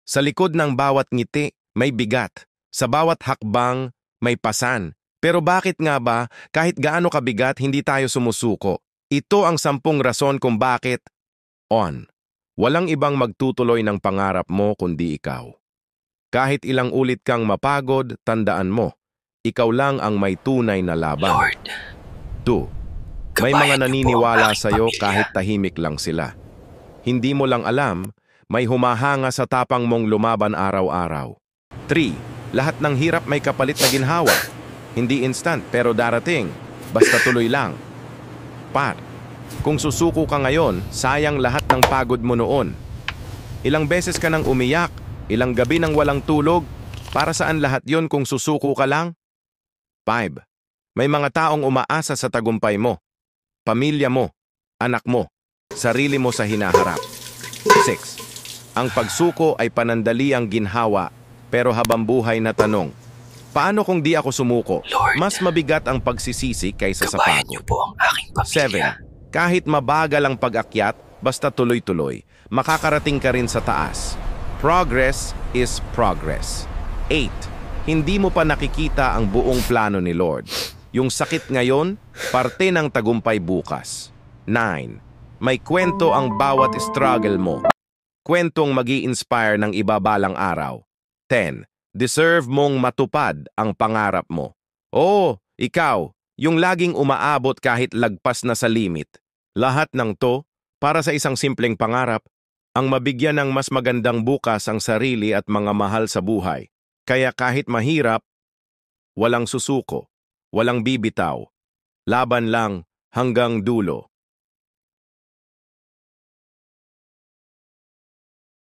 Sa likod ng bawat ngiti, may bigat. Sa bawat hakbang, may pasan. Pero bakit nga ba, kahit gaano kabigat, hindi tayo sumusuko? Ito ang 10 rason kung bakit. Walang ibang magtutuloy ng pangarap mo kundi ikaw. Kahit ilang ulit kang mapagod, tandaan mo, ikaw lang ang may tunay na laban. Lord, 2. May mga naniniwala sa'yo kahit tahimik lang sila. Hindi mo lang alam, may humahanga sa tapang mong lumaban araw-araw. 3. Lahat ng hirap may kapalit na ginhawa. Hindi instant pero darating, basta tuloy lang. 4. Kung susuko ka ngayon, sayang lahat ng pagod mo noon. Ilang beses ka nang umiyak, ilang gabi nang walang tulog, para saan lahat yon kung susuko ka lang? 5. May mga taong umaasa sa tagumpay mo. Pamilya mo, anak mo, sarili mo sa hinaharap. 6. Ang pagsuko ay panandaliang ginhawa, pero habang buhay na tanong, paano kung di ako sumuko? Lord, Mas mabigat ang pagsisisi kaysa sa gabayan niyo pagod. po ang aking pamilya. 7. Kahit mabagal ang pag-akyat, basta tuloy-tuloy, makakarating ka rin sa taas. Progress is progress. 8. Hindi mo pa nakikita ang buong plano ni Lord. Yung sakit ngayon, parte ng tagumpay bukas. 9. May kwento ang bawat struggle mo. Kwentong magi-inspire ng ibabalang araw. 10. Deserve mong matupad ang pangarap mo. Oo, ikaw, yung laging umaabot kahit lagpas na sa limit. Lahat ng to, para sa isang simpleng pangarap, ang mabigyan ng mas magandang bukas ang sarili at mga mahal sa buhay. Kaya kahit mahirap, walang susuko, walang bibitaw. Laban lang hanggang dulo.